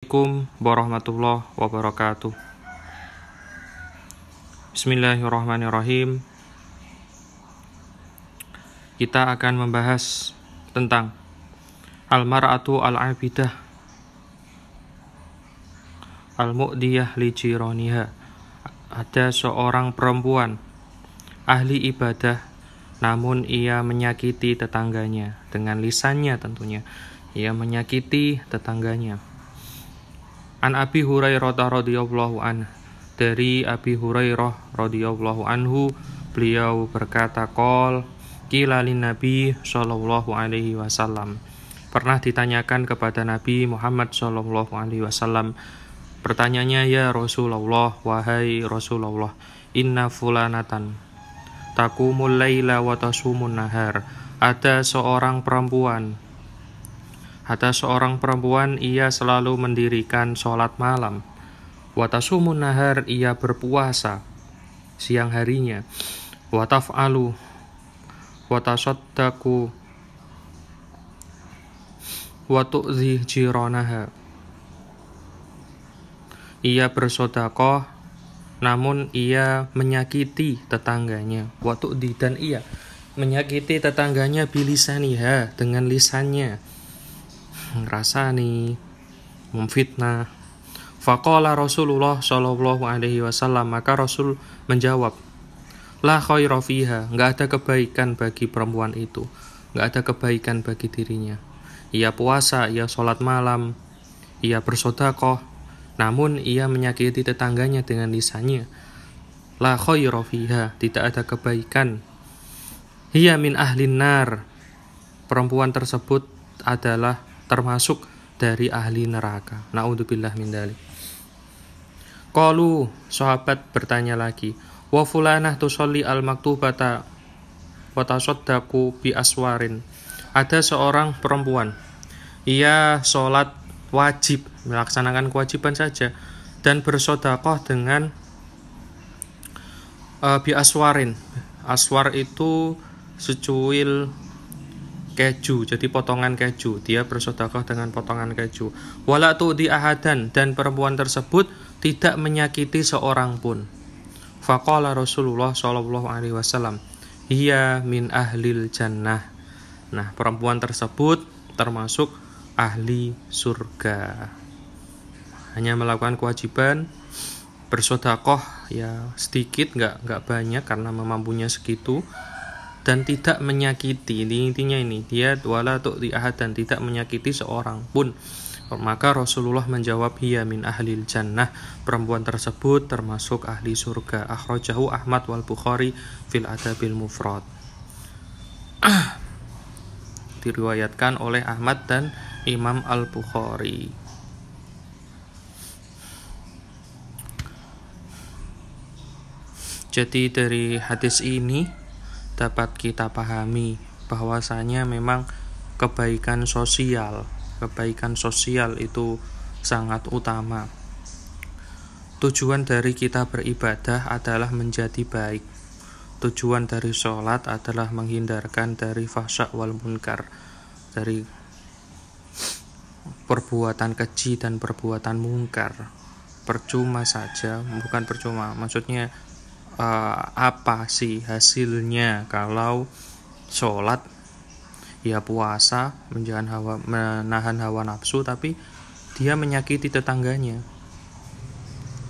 Assalamualaikum warahmatullahi wabarakatuh. Bismillahirrahmanirrahim. Kita akan membahas tentang al-mar'atu al-abidah al-mu'diyah li jiraniha. Ada seorang perempuan ahli ibadah, namun ia menyakiti tetangganya dengan lisannya tentunya. Ia menyakiti tetangganya. An Abi Hurairah radhiyallahu anhu, dari Abi Hurairah radhiyallahu anhu, beliau berkata, qila lin Nabi sallallahu alaihi wasallam. Pernah ditanyakan kepada Nabi Muhammad sallallahu alaihi wasallam, pertanyaannya, ya Rasulullah, wahai Rasulullah, inna fulanatan taqumul laila wa tasumun nahar. Ada seorang perempuan, ia selalu mendirikan sholat malam. Watasumun nahar, ia berpuasa siang harinya. Wataf'alu watasaddaqu watu'zi jiranaha, ia bersedekah namun ia menyakiti tetangganya. Watu'di, dan ia menyakiti tetangganya bilisaniha, dengan lisannya. Ngerasa nih memfitnah. Faqala Rasulullah sallallahu alaihi wasallam, maka Rasul menjawab, la khaira fiha, enggak ada kebaikan bagi perempuan itu, enggak ada kebaikan bagi dirinya. Ia puasa, ia sholat malam, ia bersedekah, namun ia menyakiti tetangganya dengan lisannya. La khaira fiha, tidak ada kebaikan. Hiya min ahlin nar, perempuan tersebut adalah termasuk dari ahli neraka. Na'udzubillah min dzalik. Qalu, sahabat bertanya lagi, wa fulanah tusolli al-maktubata wa tasaddaqu bi aswarin. Ada seorang perempuan, ia sholat wajib, melaksanakan kewajiban saja, dan bersedekah dengan bi aswarin. Aswar itu secuil keju, jadi potongan keju. Dia bersedekah dengan potongan keju. Wala tu'di ahadan, dan perempuan tersebut tidak menyakiti seorang pun. Faqala Rasulullah sallallahu alaihi wasallam, hiya min ahlil jannah. Nah, perempuan tersebut termasuk ahli surga. Hanya melakukan kewajiban, bersedekah ya sedikit, enggak banyak karena memampunya segitu, dan tidak menyakiti. Intinya ini, dia wala tu'ti ahadan, tidak menyakiti seorang pun. Maka Rasulullah menjawab, hiya min ahlil jannah, perempuan tersebut termasuk ahli surga. Akhrajahu Ahmad wal Bukhari fil Adabil Mufrad. Diriwayatkan oleh Ahmad dan Imam Al-Bukhari. Jadi dari hadis ini dapat kita pahami bahwasanya memang kebaikan sosial itu sangat utama. Tujuan dari kita beribadah adalah menjadi baik. Tujuan dari sholat adalah menghindarkan dari fahsya wal munkar, dari perbuatan keji dan perbuatan mungkar. Percuma saja, bukan percuma, maksudnya apa sih hasilnya kalau sholat, ya puasa, menahan hawa nafsu, tapi dia menyakiti tetangganya.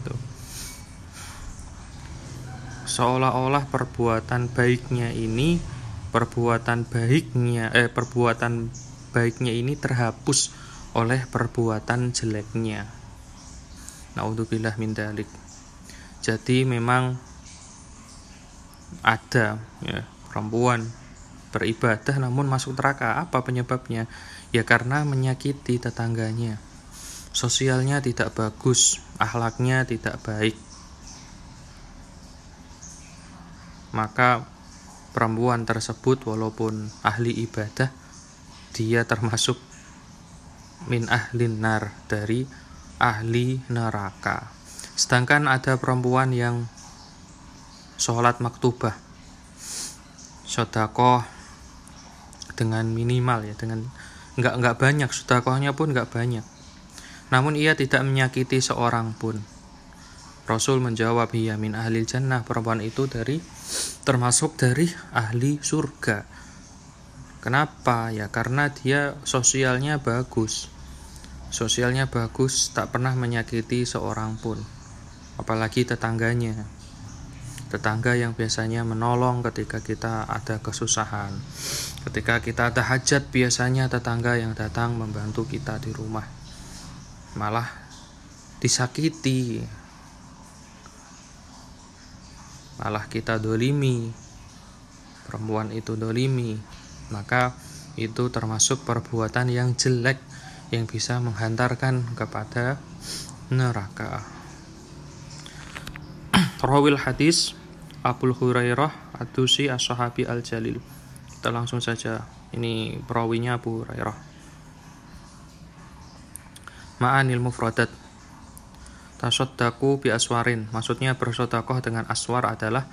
Tuh. Seolah-olah perbuatan baiknya ini terhapus oleh perbuatan jeleknya. Na'udzubillah min dzalik. Jadi memang ada ya perempuan beribadah namun masuk neraka. Apa penyebabnya? Ya karena menyakiti tetangganya. Sosialnya tidak bagus, akhlaknya tidak baik. Maka perempuan tersebut walaupun ahli ibadah, dia termasuk min ahlin nar, dari ahli neraka. Sedangkan ada perempuan yang sholat maktubah, sedekah dengan minimal ya, dengan enggak banyak, sedekahnya pun enggak banyak, namun ia tidak menyakiti seorang pun. Rasul menjawab, hiya min ahlil jannah, perempuan itu termasuk dari ahli surga. Kenapa? Ya karena dia sosialnya bagus. Sosialnya bagus, tak pernah menyakiti seorang pun. Apalagi tetangganya. Tetangga yang biasanya menolong ketika kita ada kesusahan. Ketika kita ada hajat, biasanya tetangga yang datang membantu kita di rumah. Malah disakiti, malah kita dolimi, perempuan itu dolimi, maka itu termasuk perbuatan yang jelek yang bisa menghantarkan kepada neraka. Rawil hadis Abu Hurairah Ad-Dusi As-Sahabi Al-Jalil. Kita langsung saja, ini perawinya Abu Hurairah. Ma'anil mufradat tasaddaku bi aswarin, maksudnya bersedekah dengan aswar adalah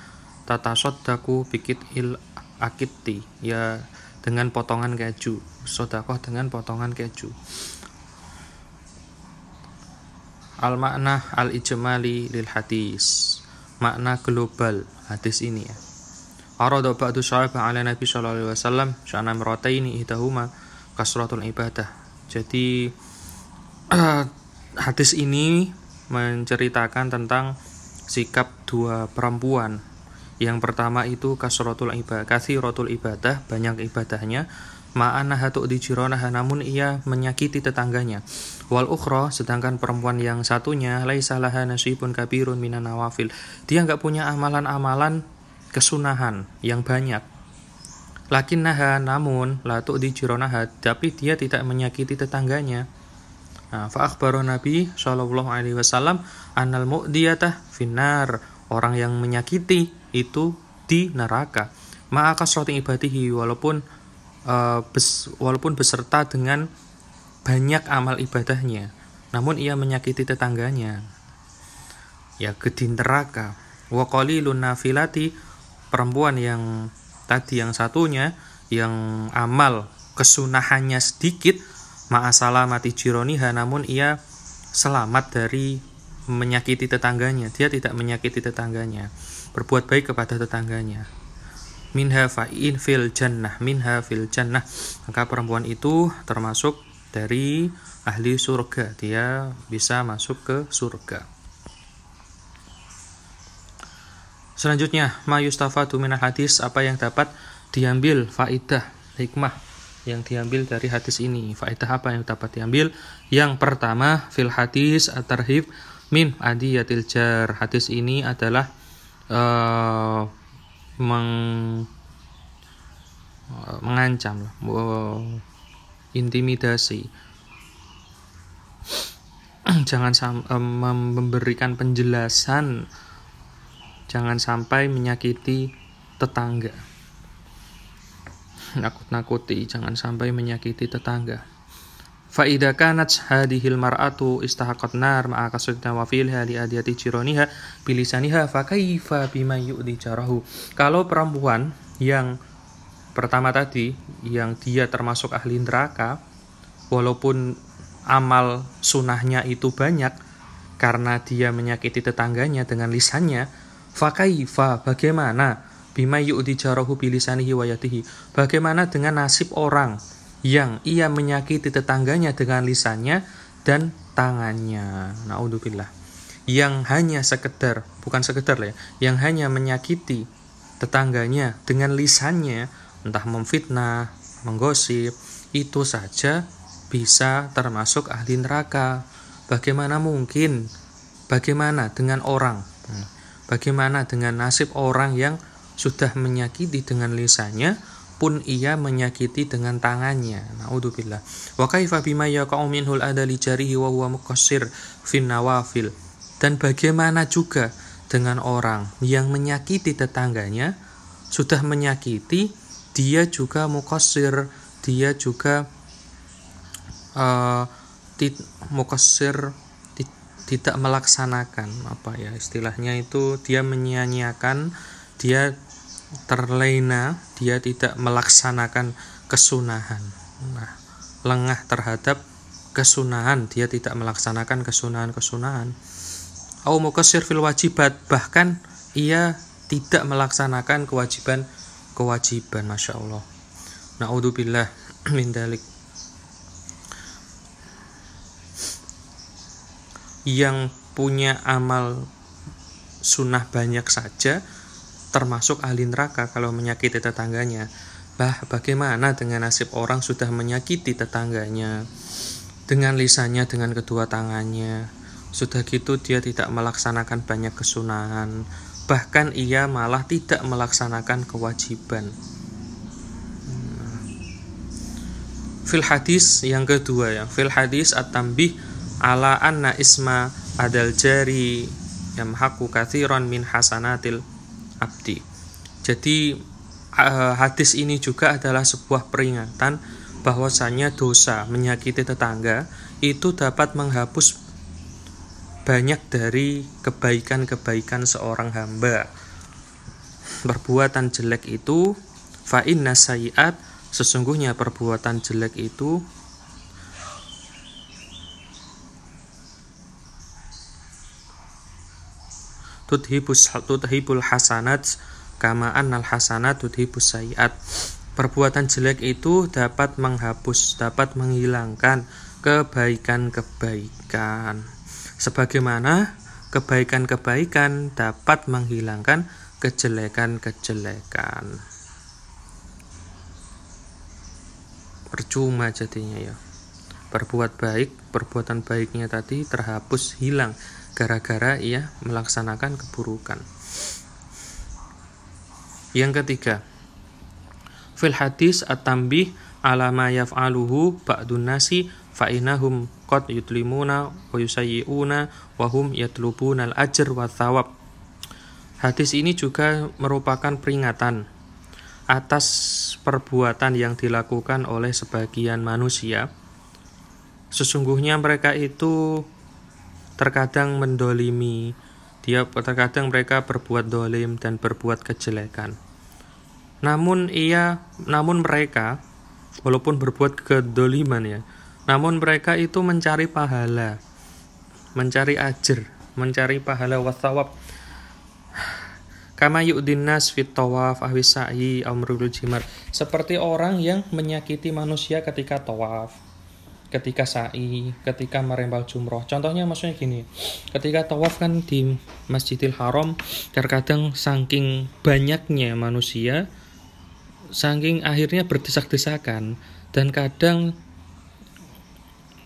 tatasaddaku bikit il akitti, ya dengan potongan keju, sedekah dengan potongan keju. Al makna al ijmali lil hadis, makna global hadis ini ya. Arada ba'du sahabat ala Nabi sallallahu alaihi wasallam sya'na marataini ihdahuma kasratul ibadah. Jadi hadis ini menceritakan tentang sikap dua perempuan. Yang pertama itu kasratul ibadah, katsiratul ibadah, banyak ibadahnya, ma'anaha tu'di jiranaha, namun ia menyakiti tetangganya. Wal ukhra, sedangkan perempuan yang satunya laisa laha nasibun kabirun minan nawafil, dia enggak punya amalan-amalan kesunahan yang banyak. Lakinnaha, namun la tu'di jiranaha, tapi dia tidak menyakiti tetangganya. Fa akhbara Nabi sallallahu alaihi wasallam annal mu'diyatah finnar, orang yang menyakiti itu di neraka. Ma'a kasrati ibadihi, walaupun beserta dengan banyak amal ibadahnya, namun ia menyakiti tetangganya, ya di neraka. Wa qalilun nafilati, perempuan yang tadi yang satunya yang amal kesunahannya sedikit, ma'asalamati jironiha, namun ia selamat dari menyakiti tetangganya. Dia tidak menyakiti tetangganya, berbuat baik kepada tetangganya. Minha fa'in fil jannah, minha fil jannah, maka perempuan itu termasuk dari ahli surga, dia bisa masuk ke surga. Selanjutnya, ma yustafadu minal hadis, apa yang dapat diambil faidah, hikmah yang diambil dari hadis ini. Faedah apa yang dapat diambil? Yang pertama, fil hadis at-tarhib min adiyatil jar. Hadis ini adalah mengancam, intimidasi. Jangan memberikan penjelasan, jangan sampai menyakiti tetangga. Nakut-nakuti, jangan sampai menyakiti tetangga. Fa idza kanat hadhil mar'atu istahaqat nar ma'a kasrati nawafilha li adiyati jiraniha bilisaniha fa kaifa bima yu'di jarahu. Kalau perempuan yang pertama tadi, yang dia termasuk ahli neraka, walaupun amal sunahnya itu banyak, karena dia menyakiti tetangganya dengan lisannya, fa kaifa, bagaimana, bima yu'di jarahu bilisanihi wa yadihi, bagaimana dengan nasib orang yang ia menyakiti tetangganya dengan lisannya dan tangannya, naudzubillah, yang hanya sekedar, bukan sekedar lah ya, yang hanya menyakiti tetangganya dengan lisannya, entah memfitnah, menggosip, itu saja bisa termasuk ahli neraka. Bagaimana mungkin, bagaimana dengan orang, bagaimana dengan nasib orang yang sudah menyakiti dengan lisannya, pun ia menyakiti dengan tangannya, naudzubillah. Wa kaifa bima yaqa'u minhul adali jarihi wa huwa muqassir fin nawafil, dan bagaimana juga dengan orang yang menyakiti tetangganya, sudah menyakiti, dia juga muqassir, dia juga tidak melaksanakan, apa ya istilahnya itu, dia menyia-nyiakan, dia terlena, dia tidak melaksanakan kesunahan. Nah, lengah terhadap kesunahan, dia tidak melaksanakan kesunahan-kesunahan. Au muqassir fil wajibat, bahkan ia tidak melaksanakan kewajiban. Masya Allah. Na'udzubillah min dalik. Yang punya amal sunnah banyak saja termasuk ahli neraka kalau menyakiti tetangganya. Bagaimana dengan nasib orang sudah menyakiti tetangganya dengan lisannya, dengan kedua tangannya, sudah gitu dia tidak melaksanakan banyak kesunahan, bahkan ia malah tidak melaksanakan kewajiban. Fil hadis yang kedua ya, fil hadis at-tambih ala anna isma adal jari yamhaqu katsiran min hasanatil abdi. Jadi hadis ini juga adalah sebuah peringatan bahwasanya dosa menyakiti tetangga itu dapat menghapus banyak dari kebaikan-kebaikan seorang hamba. Perbuatan jelek itu fa inna sayyi'at, sesungguhnya perbuatan jelek itu tudhibul hasanat kama annal hasanat tudhibus sayyi'at. Perbuatan jelek itu dapat menghapus, dapat menghilangkan kebaikan-kebaikan, sebagaimana kebaikan-kebaikan dapat menghilangkan kejelekan-kejelekan. Percuma jadinya ya. Berbuat baik, perbuatan baiknya tadi terhapus, hilang gara-gara ia melaksanakan keburukan. Yang ketiga, fil hadis at-tambih ala ma yaf'aluhu ba'dun nasi fa innahum qad yutlimuna wa yusayyi'una wa hum yatlubuna al-ajr wa thawab. Hadis ini juga merupakan peringatan atas perbuatan yang dilakukan oleh sebagian manusia. Sesungguhnya mereka itu terkadang mendolimi, terkadang mereka berbuat dolim dan berbuat kejelekan. Namun mereka walaupun berbuat kedoliman ya, namun mereka itu mencari pahala, mencari ajr, mencari pahala wathawab. Kama yu'din nas fit tawaf ahwis sa'i amrul jimar, seperti orang yang menyakiti manusia ketika tawaf, ketika sa'i, ketika merempal jumroh. Contohnya maksudnya gini, ketika tawaf kan di Masjidil Haram, terkadang saking banyaknya manusia, saking akhirnya berdesak-desakan, dan kadang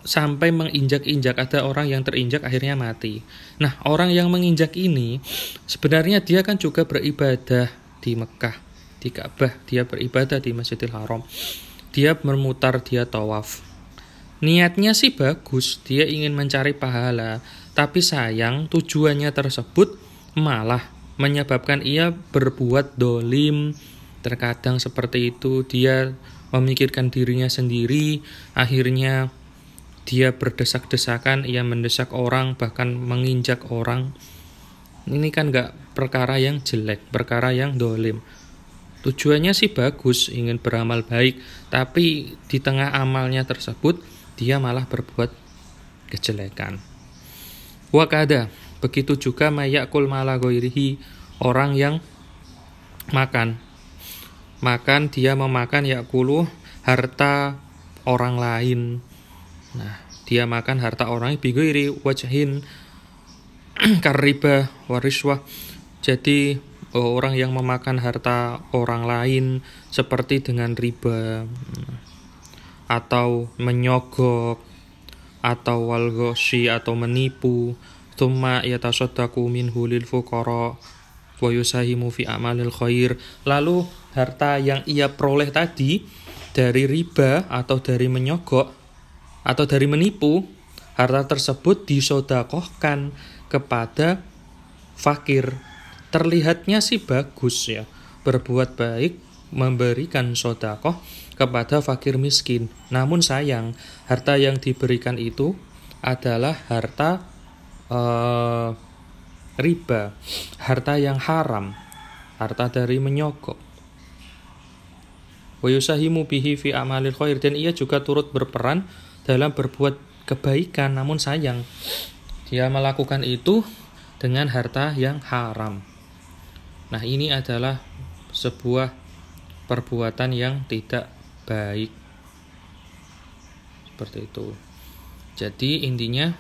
sampai menginjak-injak, ada orang yang terinjak akhirnya mati. Nah, orang yang menginjak ini sebenarnya dia kan juga beribadah di Mekah, di Ka'bah, dia beribadah di Masjidil Haram, dia memutar, dia tawaf. Niatnya sih bagus, dia ingin mencari pahala, tapi sayang tujuannya tersebut malah menyebabkan ia berbuat dolim. Terkadang seperti itu, dia memikirkan dirinya sendiri, akhirnya dia berdesak-desakan, ia mendesak orang, bahkan menginjak orang. Ini kan gak perkara yang jelek, perkara yang dolim. Tujuannya sih bagus, ingin beramal baik, tapi di tengah amalnya tersebut dia malah berbuat kejelekan. Wakada, begitu juga mayakul mala ghairihi, orang yang makan, dia memakan yakulu harta orang lain. Nah, dia makan harta orang bighairi wajhin kariba wariswah. Jadi orang yang memakan harta orang lain seperti dengan riba, atau menyogok, atau walghoshi, atau menipu, tsumma yatasaddaqu minhu lil fuqara wa yusahimu fi amalil khair. Lalu harta yang ia peroleh tadi dari riba atau dari menyogok atau dari menipu, harta tersebut disodakohkan kepada fakir. Terlihatnya sih bagus ya, berbuat baik, memberikan sodakoh kepada fakir miskin. Namun sayang, harta yang diberikan itu adalah harta riba, harta yang haram, harta dari menyogok. Wa yusahimu bihi fi amalil khair, dan ia juga turut berperan dalam berbuat kebaikan, namun sayang dia melakukan itu dengan harta yang haram. Nah, ini adalah sebuah perbuatan yang tidak baik. Seperti itu. Jadi intinya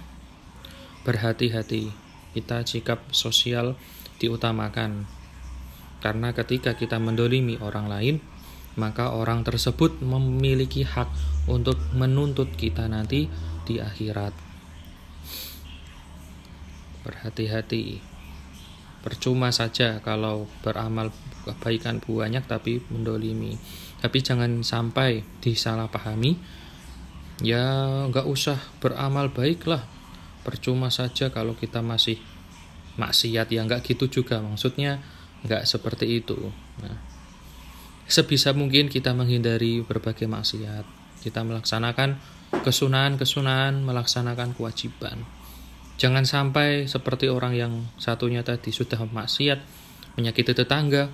berhati-hati. Kita sikap sosial diutamakan. Karena ketika kita mendolimi orang lain, maka orang tersebut memiliki hak untuk menuntut kita nanti di akhirat. Berhati-hati. Percuma saja kalau beramal kebaikan banyak tapi mendolimi. Tapi jangan sampai disalahpahami. Ya nggak usah beramal baik lah. Percuma saja kalau kita masih maksiat. Ya nggak gitu juga. Maksudnya nggak seperti itu. Nah, sebisa mungkin kita menghindari berbagai maksiat. Kita melaksanakan kesunahan-kesunahan, melaksanakan kewajiban. Jangan sampai seperti orang yang satunya tadi sudah maksiat, menyakiti tetangga,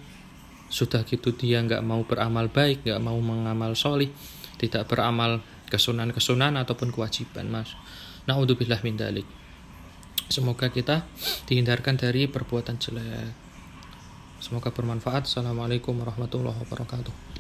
sudah gitu dia nggak mau beramal baik, nggak mau mengamal solih, tidak beramal kesunahan-kesunahan ataupun kewajiban, mas. Na'udzubillah min dzalik. Semoga kita dihindarkan dari perbuatan jelek. Semoga bermanfaat. Assalamualaikum warahmatullahi wabarakatuh.